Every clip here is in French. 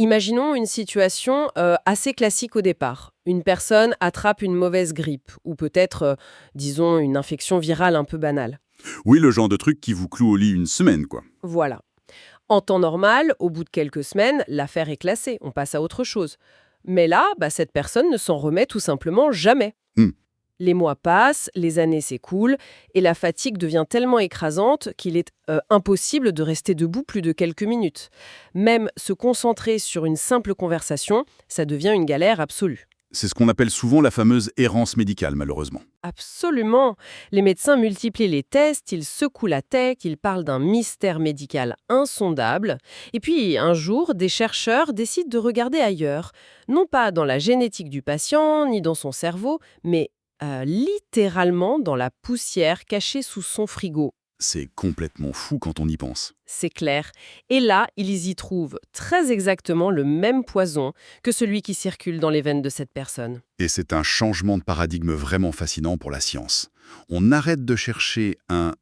Imaginons une situation assez classique au départ. Une personne attrape une mauvaise grippe ou peut-être, disons, une infection virale un peu banale. Oui, le genre de truc qui vous cloue au lit une semaine, quoi. Voilà. En temps normal, au bout de quelques semaines, l'affaire est classée, on passe à autre chose. Mais là, cette personne ne s'en remet tout simplement jamais. Hmm. Les mois passent, les années s'écoulent, et la fatigue devient tellement écrasante qu'il est impossible de rester debout plus de quelques minutes. Même se concentrer sur une simple conversation, ça devient une galère absolue. C'est ce qu'on appelle souvent la fameuse errance médicale, malheureusement. Absolument. Les médecins multiplient les tests, ils secouent la tête, ils parlent d'un mystère médical insondable. Et puis, un jour, des chercheurs décident de regarder ailleurs. Non pas dans la génétique du patient, ni dans son cerveau, mais littéralement dans la poussière cachée sous son frigo. C'est complètement fou quand on y pense. C'est clair. Et là, ils y trouvent très exactement le même poison que celui qui circule dans les veines de cette personne. Et c'est un changement de paradigme vraiment fascinant pour la science. On arrête de chercher un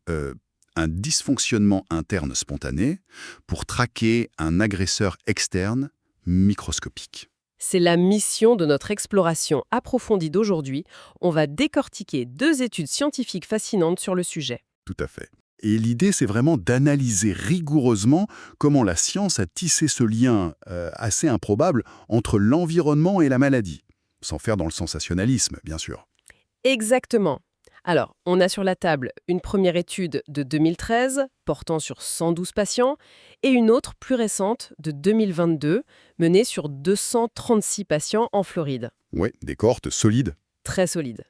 dysfonctionnement interne spontané pour traquer un agresseur externe microscopique. C'est la mission de notre exploration approfondie d'aujourd'hui. On va décortiquer 2 études scientifiques fascinantes sur le sujet. Tout à fait. Et l'idée, c'est vraiment d'analyser rigoureusement comment la science a tissé ce lien assez improbable entre l'environnement et la maladie. Sans faire dans le sensationnalisme, bien sûr. Exactement. Alors, on a sur la table une première étude de 2013 portant sur 112 patients et une autre plus récente de 2022 menée sur 236 patients en Floride. Ouais, des cohortes solides. Très solide.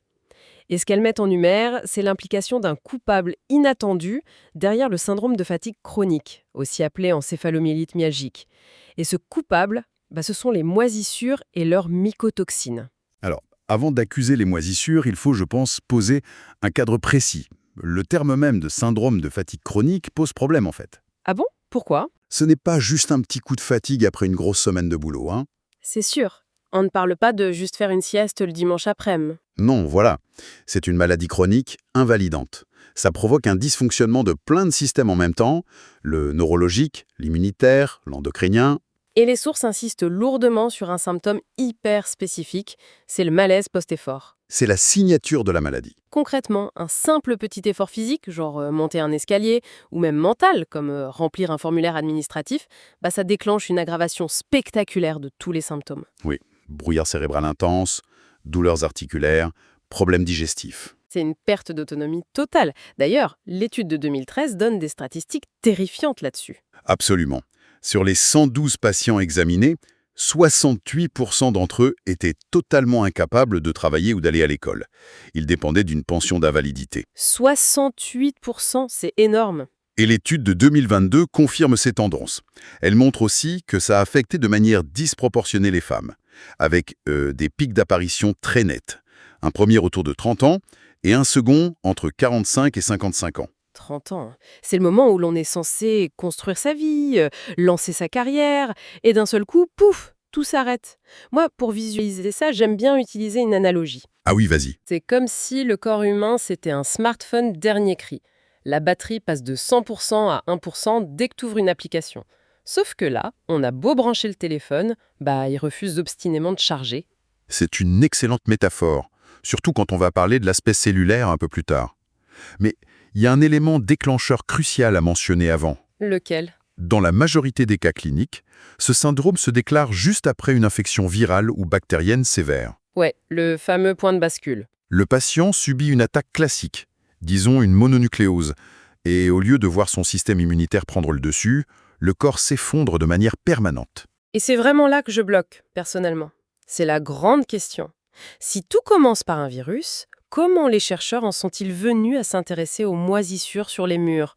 Et ce qu'elles mettent en lumière, c'est l'implication d'un coupable inattendu derrière le syndrome de fatigue chronique, aussi appelé encéphalomyélite myalgique. Et ce coupable, ce sont les moisissures et leurs mycotoxines. Alors, avant d'accuser les moisissures, il faut, je pense, poser un cadre précis. Le terme même de syndrome de fatigue chronique pose problème, en fait. Ah bon? Pourquoi? Ce n'est pas juste un petit coup de fatigue après une grosse semaine de boulot, hein. C'est sûr. On ne parle pas de juste faire une sieste le dimanche après-midi. Non, voilà. C'est une maladie chronique invalidante. Ça provoque un dysfonctionnement de plein de systèmes en même temps, le neurologique, l'immunitaire, l'endocrinien. Et les sources insistent lourdement sur un symptôme hyper spécifique, c'est le malaise post-effort. C'est la signature de la maladie. Concrètement, un simple petit effort physique, genre monter un escalier, ou même mental, comme remplir un formulaire administratif, ça déclenche une aggravation spectaculaire de tous les symptômes. Oui, brouillard cérébral intense, douleurs articulaires, problèmes digestifs. C'est une perte d'autonomie totale. D'ailleurs, l'étude de 2013 donne des statistiques terrifiantes là-dessus. Absolument. Sur les 112 patients examinés, 68% d'entre eux étaient totalement incapables de travailler ou d'aller à l'école. Ils dépendaient d'une pension d'invalidité. 68%, c'est énorme. Et l'étude de 2022 confirme ces tendances. Elle montre aussi que ça a affecté de manière disproportionnée les femmes, avec des pics d'apparition très nets. Un premier autour de 30 ans et un second entre 45 et 55 ans. 30 ans. C'est le moment où l'on est censé construire sa vie, lancer sa carrière, et d'un seul coup, pouf, tout s'arrête. Moi, pour visualiser ça, j'aime bien utiliser une analogie. Ah oui, vas-y. C'est comme si le corps humain, c'était un smartphone dernier cri. La batterie passe de 100% à 1% dès que tu ouvres une application. Sauf que là, on a beau brancher le téléphone, il refuse obstinément de charger. C'est une excellente métaphore, surtout quand on va parler de l'aspect cellulaire un peu plus tard. Mais il y a un élément déclencheur crucial à mentionner avant. Lequel? Dans la majorité des cas cliniques, ce syndrome se déclare juste après une infection virale ou bactérienne sévère. Ouais, le fameux point de bascule. Le patient subit une attaque classique, disons une mononucléose, et au lieu de voir son système immunitaire prendre le dessus, le corps s'effondre de manière permanente. Et c'est vraiment là que je bloque, personnellement. C'est la grande question. Si tout commence par un virus, comment les chercheurs en sont-ils venus à s'intéresser aux moisissures sur les murs?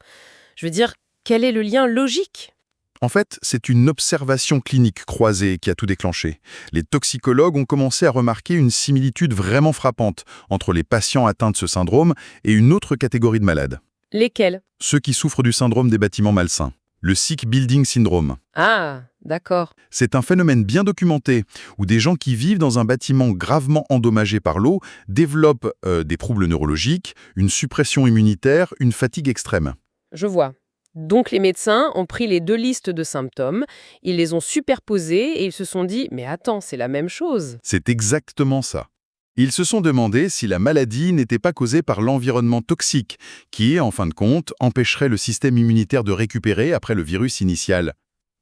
Je veux dire, quel est le lien logique? En fait, c'est une observation clinique croisée qui a tout déclenché. Les toxicologues ont commencé à remarquer une similitude vraiment frappante entre les patients atteints de ce syndrome et une autre catégorie de malades. Lesquels? Ceux qui souffrent du syndrome des bâtiments malsains, le Sick Building Syndrome. Ah, d'accord. C'est un phénomène bien documenté, où des gens qui vivent dans un bâtiment gravement endommagé par l'eau développent des troubles neurologiques, une suppression immunitaire, une fatigue extrême. Je vois. Donc les médecins ont pris les deux listes de symptômes, ils les ont superposés et ils se sont dit « mais attends, c'est la même chose ». C'est exactement ça. Ils se sont demandé si la maladie n'était pas causée par l'environnement toxique, qui, en fin de compte, empêcherait le système immunitaire de récupérer après le virus initial.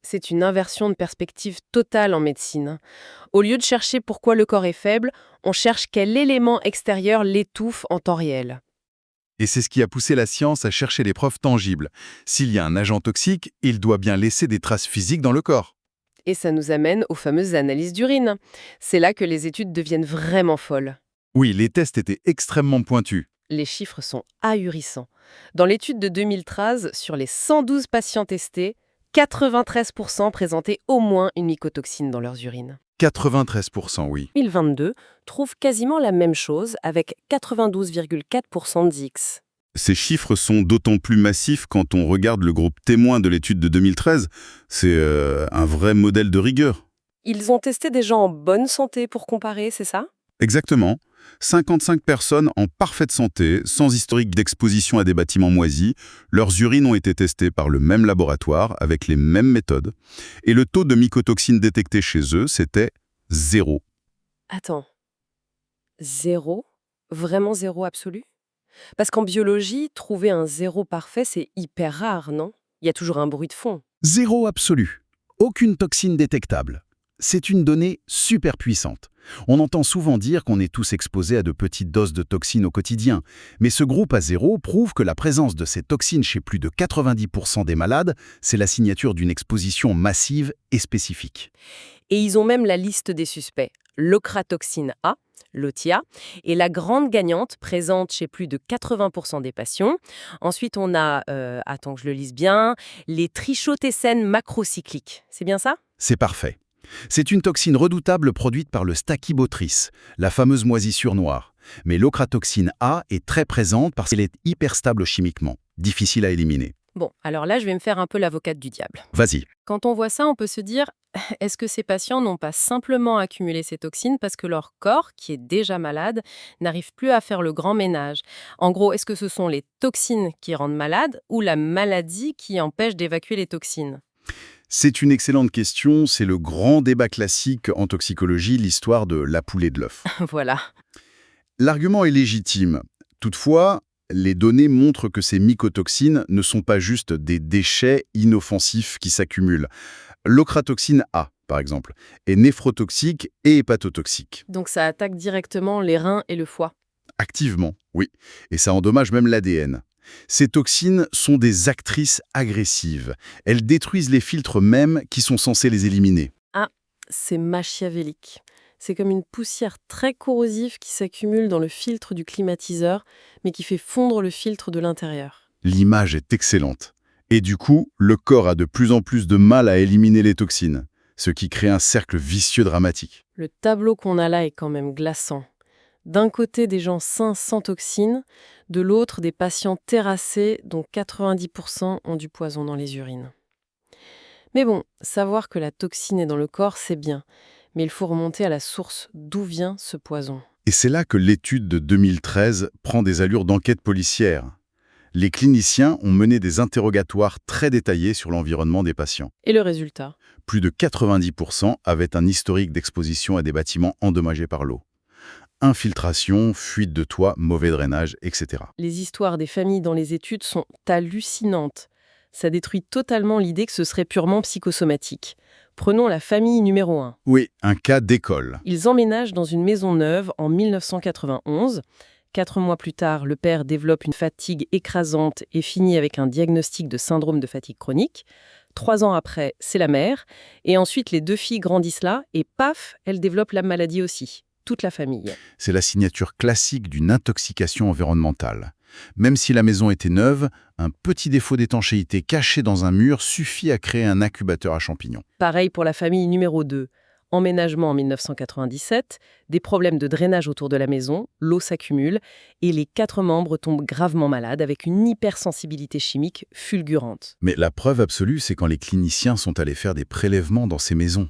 C'est une inversion de perspective totale en médecine. Au lieu de chercher pourquoi le corps est faible, on cherche quel élément extérieur l'étouffe en temps réel. Et c'est ce qui a poussé la science à chercher des preuves tangibles. S'il y a un agent toxique, il doit bien laisser des traces physiques dans le corps. Et ça nous amène aux fameuses analyses d'urine. C'est là que les études deviennent vraiment folles. Oui, les tests étaient extrêmement pointus. Les chiffres sont ahurissants. Dans l'étude de 2013, sur les 112 patients testés, 93% présentaient au moins une mycotoxine dans leurs urines. 93%, oui. 2022 trouve quasiment la même chose avec 92,4% d'X. Ces chiffres sont d'autant plus massifs quand on regarde le groupe témoin de l'étude de 2013. C'est un vrai modèle de rigueur. Ils ont testé des gens en bonne santé pour comparer, c'est ça? Exactement. 55 personnes en parfaite santé, sans historique d'exposition à des bâtiments moisis. Leurs urines ont été testées par le même laboratoire, avec les mêmes méthodes. Et le taux de mycotoxine détecté chez eux, c'était 0. Attends. 0? Vraiment 0 absolu? Parce qu'en biologie, trouver un 0 parfait, c'est hyper rare, non? Il y a toujours un bruit de fond. 0 absolu. Aucune toxine détectable. C'est une donnée super puissante. On entend souvent dire qu'on est tous exposés à de petites doses de toxines au quotidien, mais ce groupe à 0 prouve que la présence de ces toxines chez plus de 90% des malades, c'est la signature d'une exposition massive et spécifique. Et ils ont même la liste des suspects. L'ochratoxine A, l'OTIA, est la grande gagnante présente chez plus de 80% des patients. Ensuite, on a, attends que je le lise bien, les trichothécènes macrocycliques. C'est bien ça? C'est parfait. C'est une toxine redoutable produite par le Stachybotrys, la fameuse moisissure noire. Mais l'ochratoxine A est très présente parce qu'elle est hyper stable chimiquement, difficile à éliminer. Bon, alors là, je vais me faire un peu l'avocate du diable. Vas-y. Quand on voit ça, on peut se dire, est-ce que ces patients n'ont pas simplement accumulé ces toxines parce que leur corps, qui est déjà malade, n'arrive plus à faire le grand ménage? En gros, est-ce que ce sont les toxines qui rendent malade ou la maladie qui empêche d'évacuer les toxines? C'est une excellente question, c'est le grand débat classique en toxicologie, l'histoire de la poule et de l'œuf. Voilà. L'argument est légitime. Toutefois, les données montrent que ces mycotoxines ne sont pas juste des déchets inoffensifs qui s'accumulent. L'ochratoxine A, par exemple, est néphrotoxique et hépatotoxique. Donc ça attaque directement les reins et le foie. Activement, oui. Et ça endommage même l'ADN. Ces toxines sont des actrices agressives. Elles détruisent les filtres mêmes qui sont censés les éliminer. Ah, c'est machiavélique. C'est comme une poussière très corrosive qui s'accumule dans le filtre du climatiseur, mais qui fait fondre le filtre de l'intérieur. L'image est excellente. Et du coup, le corps a de plus en plus de mal à éliminer les toxines, ce qui crée un cercle vicieux dramatique. Le tableau qu'on a là est quand même glaçant. D'un côté, des gens sains sans toxines, de l'autre, des patients terrassés dont 90% ont du poison dans les urines. Mais bon, savoir que la toxine est dans le corps, c'est bien. Mais il faut remonter à la source d'où vient ce poison. Et c'est là que l'étude de 2013 prend des allures d'enquête policière. Les cliniciens ont mené des interrogatoires très détaillés sur l'environnement des patients. Et le résultat? Plus de 90% avaient un historique d'exposition à des bâtiments endommagés par l'eau. Infiltration, fuite de toit, mauvais drainage, etc. Les histoires des familles dans les études sont hallucinantes. Ça détruit totalement l'idée que ce serait purement psychosomatique. Prenons la famille numéro 1. Oui, un cas d'école. Ils emménagent dans une maison neuve en 1991. 4 mois plus tard, le père développe une fatigue écrasante et finit avec un diagnostic de syndrome de fatigue chronique. 3 ans après, c'est la mère. Et ensuite, les 2 filles grandissent là et paf, elles développent la maladie aussi. Toute la famille. C'est la signature classique d'une intoxication environnementale. Même si la maison était neuve, un petit défaut d'étanchéité caché dans un mur suffit à créer un incubateur à champignons. Pareil pour la famille numéro 2. Emménagement en 1997, des problèmes de drainage autour de la maison, l'eau s'accumule et les 4 membres tombent gravement malades avec une hypersensibilité chimique fulgurante. Mais la preuve absolue, c'est quand les cliniciens sont allés faire des prélèvements dans ces maisons.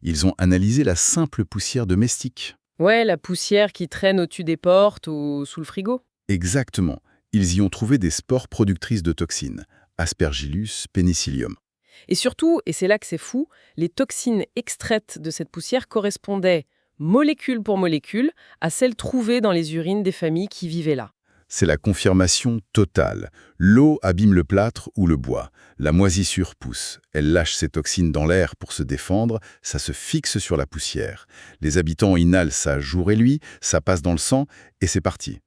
Ils ont analysé la simple poussière domestique. Ouais, la poussière qui traîne au-dessus des portes ou sous le frigo. Exactement. Ils y ont trouvé des spores productrices de toxines. Aspergillus penicillium. Et surtout, et c'est là que c'est fou, les toxines extraites de cette poussière correspondaient, molécule pour molécule, à celles trouvées dans les urines des familles qui vivaient là. C'est la confirmation totale. L'eau abîme le plâtre ou le bois. La moisissure pousse. Elle lâche ses toxines dans l'air pour se défendre. Ça se fixe sur la poussière. Les habitants inhalent ça jour et nuit, ça passe dans le sang et c'est parti.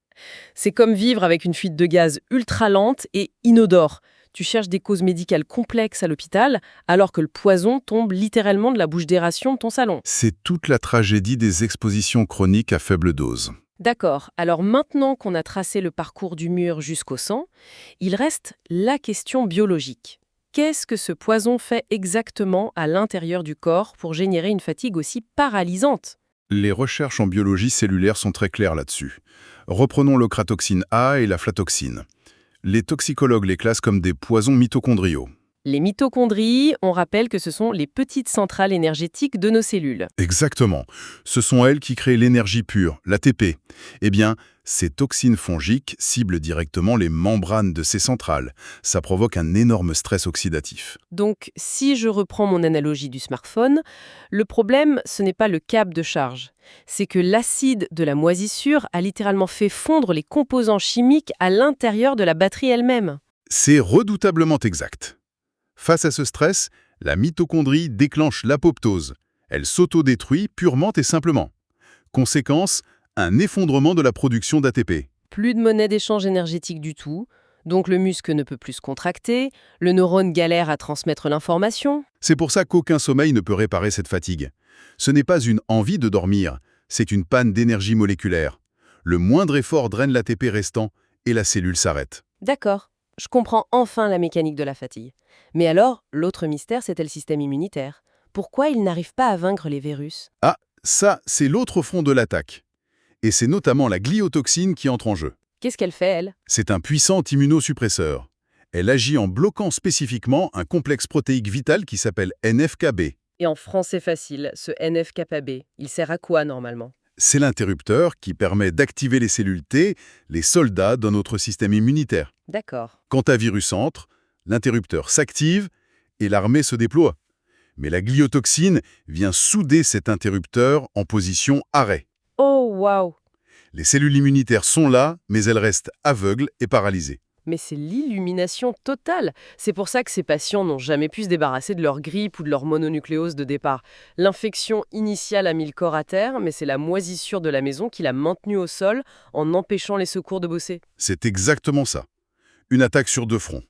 C'est comme vivre avec une fuite de gaz ultra lente et inodore. Tu cherches des causes médicales complexes à l'hôpital, alors que le poison tombe littéralement de la bouche d'aération de ton salon. C'est toute la tragédie des expositions chroniques à faible dose. D'accord, alors maintenant qu'on a tracé le parcours du mur jusqu'au sang, il reste la question biologique. Qu'est-ce que ce poison fait exactement à l'intérieur du corps pour générer une fatigue aussi paralysante ? Les recherches en biologie cellulaire sont très claires là-dessus. Reprenons l'ochratoxine A et la flatoxine. Les toxicologues les classent comme des poisons mitochondriaux. Les mitochondries, on rappelle que ce sont les petites centrales énergétiques de nos cellules. Exactement. Ce sont elles qui créent l'énergie pure, l'ATP. Eh bien, ces toxines fongiques ciblent directement les membranes de ces centrales. Ça provoque un énorme stress oxydatif. Donc, si je reprends mon analogie du smartphone, le problème, ce n'est pas le câble de charge. C'est que l'acide de la moisissure a littéralement fait fondre les composants chimiques à l'intérieur de la batterie elle-même. C'est redoutablement exact. Face à ce stress, la mitochondrie déclenche l'apoptose. Elle s'autodétruit purement et simplement. Conséquence, un effondrement de la production d'ATP. Plus de monnaie d'échange énergétique du tout, donc le muscle ne peut plus se contracter, le neurone galère à transmettre l'information. C'est pour ça qu'aucun sommeil ne peut réparer cette fatigue. Ce n'est pas une envie de dormir, c'est une panne d'énergie moléculaire. Le moindre effort draine l'ATP restant et la cellule s'arrête. D'accord, je comprends enfin la mécanique de la fatigue. Mais alors, l'autre mystère, c'était le système immunitaire. Pourquoi il n'arrive pas à vaincre les virus ? Ah, ça, c'est l'autre front de l'attaque. Et c'est notamment la gliotoxine qui entre en jeu. Qu'est-ce qu'elle fait, elle ? C'est un puissant immunosuppresseur. Elle agit en bloquant spécifiquement un complexe protéique vital qui s'appelle NF-κB. Et en français facile, ce NF-κB, il sert à quoi normalement ? C'est l'interrupteur qui permet d'activer les cellules T, les soldats dans notre système immunitaire. D'accord. Quand un virus entre, l'interrupteur s'active et l'armée se déploie. Mais la gliotoxine vient souder cet interrupteur en position arrêt. Oh, waouh ! Les cellules immunitaires sont là, mais elles restent aveugles et paralysées. Mais c'est l'illumination totale. C'est pour ça que ces patients n'ont jamais pu se débarrasser de leur grippe ou de leur mononucléose de départ. L'infection initiale a mis le corps à terre, mais c'est la moisissure de la maison qui l'a maintenu au sol en empêchant les secours de bosser. C'est exactement ça. Une attaque sur deux fronts.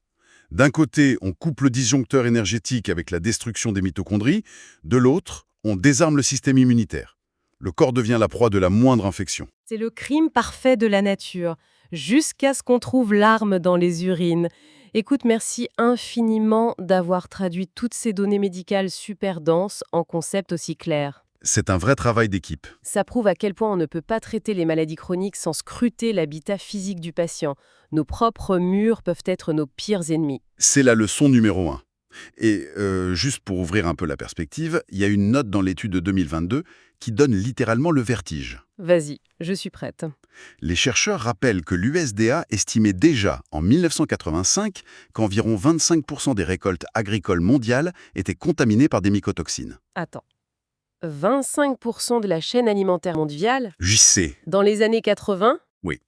D'un côté, on coupe le disjoncteur énergétique avec la destruction des mitochondries. De l'autre, on désarme le système immunitaire. Le corps devient la proie de la moindre infection. C'est le crime parfait de la nature, jusqu'à ce qu'on trouve l'arme dans les urines. Écoute, merci infiniment d'avoir traduit toutes ces données médicales super denses en concepts aussi clairs. C'est un vrai travail d'équipe. Ça prouve à quel point on ne peut pas traiter les maladies chroniques sans scruter l'habitat physique du patient. Nos propres murs peuvent être nos pires ennemis. C'est la leçon numéro 1. Et juste pour ouvrir un peu la perspective, il y a une note dans l'étude de 2022 qui donne littéralement le vertige. Vas-y, je suis prête. Les chercheurs rappellent que l'USDA estimait déjà en 1985 qu'environ 25% des récoltes agricoles mondiales étaient contaminées par des mycotoxines. Attends. 25% de la chaîne alimentaire mondiale J'y sais. dans les années 80 ? Oui.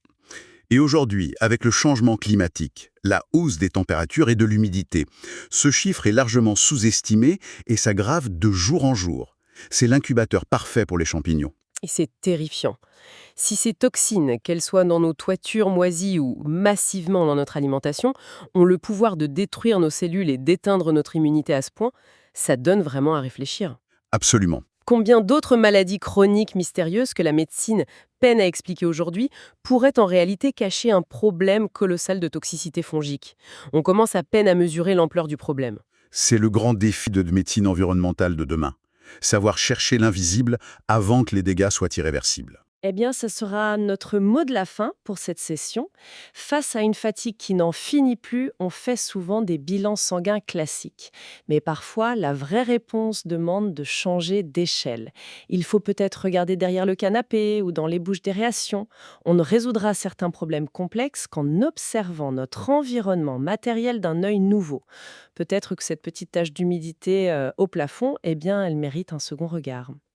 Et aujourd'hui, avec le changement climatique, la hausse des températures et de l'humidité, ce chiffre est largement sous-estimé et s'aggrave de jour en jour. C'est l'incubateur parfait pour les champignons. Et c'est terrifiant. Si ces toxines, qu'elles soient dans nos toitures moisies ou massivement dans notre alimentation, ont le pouvoir de détruire nos cellules et d'éteindre notre immunité à ce point, ça donne vraiment à réfléchir. Absolument. Combien d'autres maladies chroniques mystérieuses que la médecine peine à expliquer aujourd'hui pourraient en réalité cacher un problème colossal de toxicité fongique ? On commence à peine à mesurer l'ampleur du problème. C'est le grand défi de médecine environnementale de demain. Savoir chercher l'invisible avant que les dégâts soient irréversibles. Eh bien, ce sera notre mot de la fin pour cette session. Face à une fatigue qui n'en finit plus, on fait souvent des bilans sanguins classiques. Mais parfois, la vraie réponse demande de changer d'échelle. Il faut peut-être regarder derrière le canapé ou dans les bouches d'aération. On ne résoudra certains problèmes complexes qu'en observant notre environnement matériel d'un œil nouveau. Peut-être que cette petite tache d'humidité au plafond, eh bien, elle mérite un second regard.